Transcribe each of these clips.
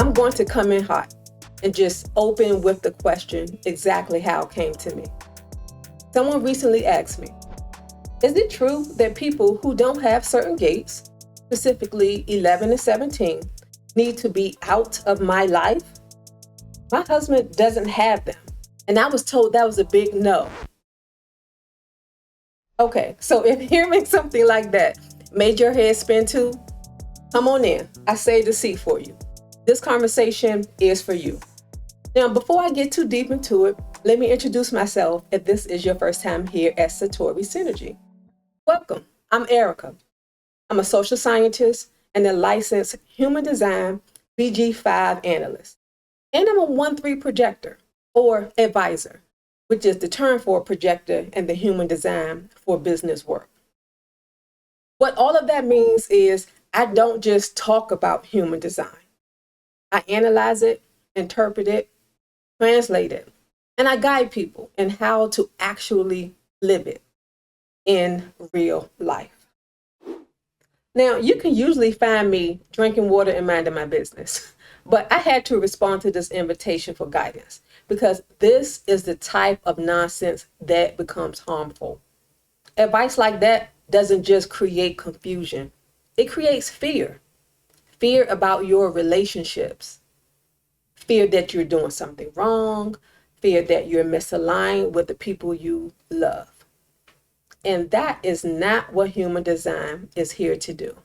I'm going to come in hot and just open with the question exactly how it came to me. Someone recently asked me, is it true that people who don't have certain gates, specifically 11 and 17, need to be out of my life? My husband doesn't have them, and I was told that was a big no. Okay, so if hearing something like that made your head spin too, come on in. I saved a seat for you. This conversation is for you. Now, before I get too deep into it, let me introduce myself if this is your first time here at Satori Synergy. Welcome, I'm Erica. I'm a social scientist and a licensed Human Design BG5 analyst. And I'm a 1-3 projector or advisor, which is the term for a projector and the human design for business work. What all of that means is I don't just talk about human design. I analyze it, interpret it, translate it, and I guide people in how to actually live it in real life. Now, you can usually find me drinking water and minding my business, but I had to respond to this invitation for guidance because this is the type of nonsense that becomes harmful. Advice like that doesn't just create confusion. It creates fear. Fear about your relationships. Fear that you're doing something wrong. Fear that you're misaligned with the people you love. And that is not what human design is here to do.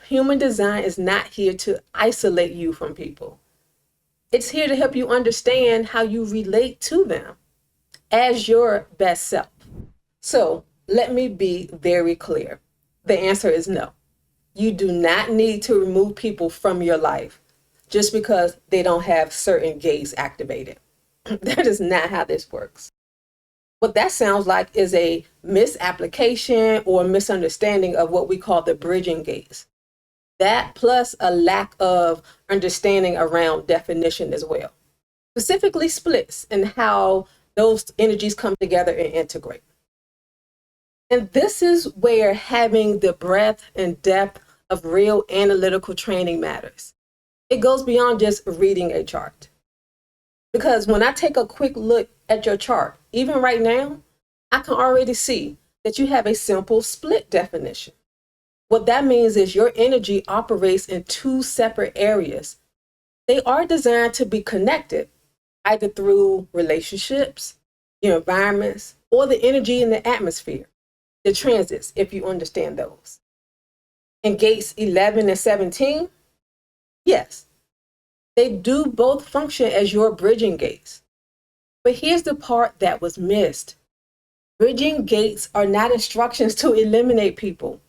Human design is not here to isolate you from people. It's here to help you understand how you relate to them as your best self. So let me be very clear. The answer is no. You do not need to remove people from your life just because they don't have certain gates activated. That is not how this works. What that sounds like is a misapplication or misunderstanding of what we call the bridging gates. That plus a lack of understanding around definition as well. Specifically splits and how those energies come together and integrate. And this is where having the breadth and depth of real analytical training matters. It goes beyond just reading a chart. Because when I take a quick look at your chart, even right now, I can already see that you have a simple split definition. What that means is your energy operates in two separate areas. They are designed to be connected, either through relationships, your environments, or the energy in the atmosphere, the transits, if you understand those. In gates 11 and 17, yes, they do both function as your bridging gates. But here's the part that was missed. Bridging gates are not instructions to eliminate people.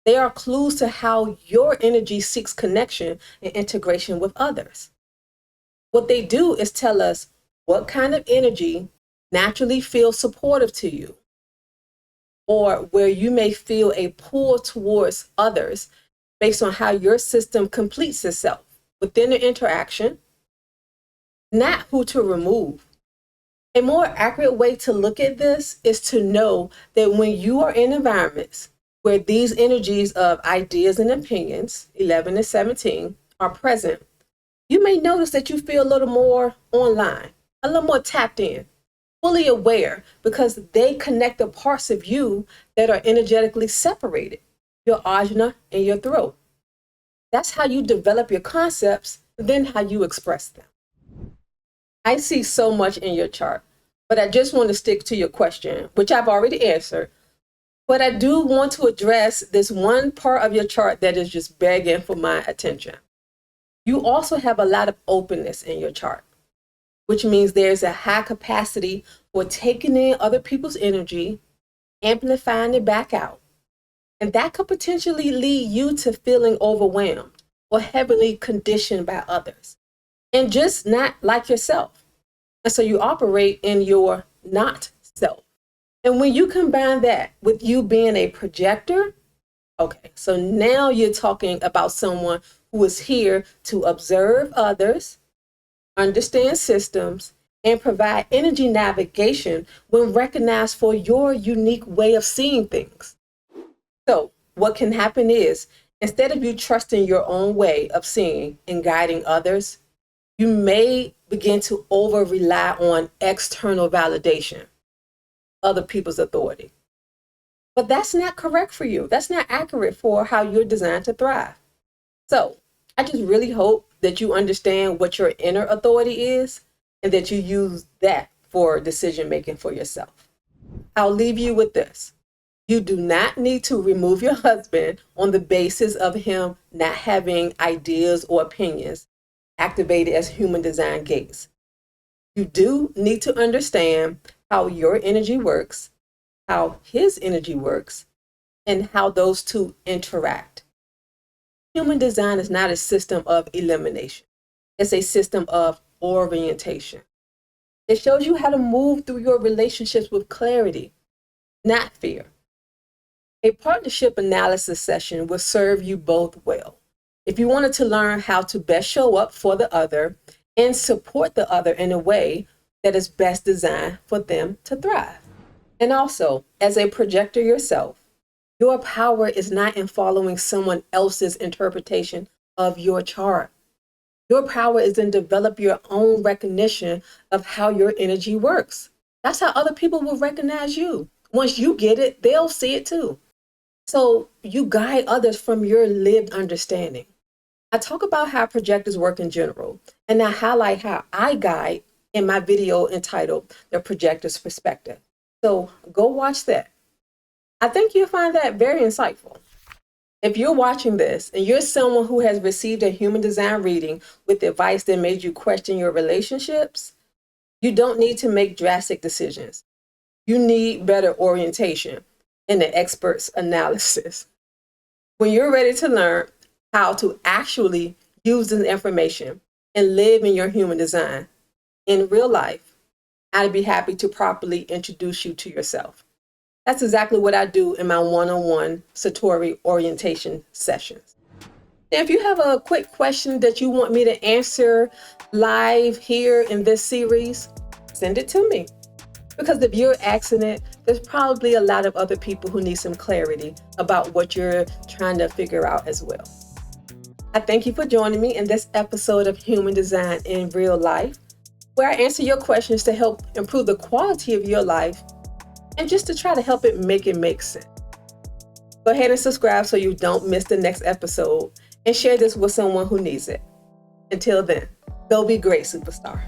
They are clues to how your energy seeks connection and integration with others. What they do is tell us what kind of energy naturally feels supportive to you, or where you may feel a pull towards others based on how your system completes itself within the interaction, not who to remove. A more accurate way to look at this is to know that when you are in environments where these energies of ideas and opinions, 11 and 17, are present, you may notice that you feel a little more online, a little more tapped in, fully aware, because they connect the parts of you that are energetically separated, your ajna and your throat. That's how you develop your concepts, then how you express them. I see so much in your chart, but I just want to stick to your question, which I've already answered. But I do want to address this one part of your chart that is just begging for my attention. You also have a lot of openness in your chart, which means there's a high capacity for taking in other people's energy, amplifying it back out. And that could potentially lead you to feeling overwhelmed or heavily conditioned by others and just not like yourself. And so you operate in your not self. And when you combine that with you being a projector, okay, so now you're talking about someone who is here to observe others, understand systems, and provide energy navigation when recognized for your unique way of seeing things. So what can happen is Instead of you trusting your own way of seeing and guiding others, you may begin to over rely on external validation, other people's authority. But that's not correct for you. That's not accurate for how you're designed to thrive. So I just really hope that you understand what your inner authority is and that you use that for decision making for yourself. I'll leave you with this. You do not need to remove your husband on the basis of him not having ideas or opinions activated as human design gates. You do need to understand how your energy works, how his energy works, and how those two interact. Human design is not a system of elimination. It's a system of orientation. It shows you how to move through your relationships with clarity, not fear. A partnership analysis session will serve you both well. If you wanted to learn how to best show up for the other and support the other in a way that is best designed for them to thrive. And also, as a projector yourself, your power is not in following someone else's interpretation of your chart. Your power is in develop your own recognition of how your energy works. That's how other people will recognize you. Once you get it, they'll see it too. So you guide others from your lived understanding. I talk about how projectors work in general, and I highlight how I guide in my video entitled The Projector's Perspective. So go watch that. I think you'll find that very insightful. If you're watching this and you're someone who has received a human design reading with advice that made you question your relationships, you don't need to make drastic decisions. You need better orientation and the expert's analysis. When you're ready to learn how to actually use this information and live in your human design in real life, I'd be happy to properly introduce you to yourself. That's exactly what I do in my one-on-one Satori orientation sessions. Now, if you have a quick question that you want me to answer live here in this series, send it to me. Because if you're asking it, there's probably a lot of other people who need some clarity about what you're trying to figure out as well. I thank you for joining me in this episode of Human Design in Real Life, where I answer your questions to help improve the quality of your life and just to try to help it make sense. Go ahead and subscribe so you don't miss the next episode and share this with someone who needs it. Until then, go be great, superstar.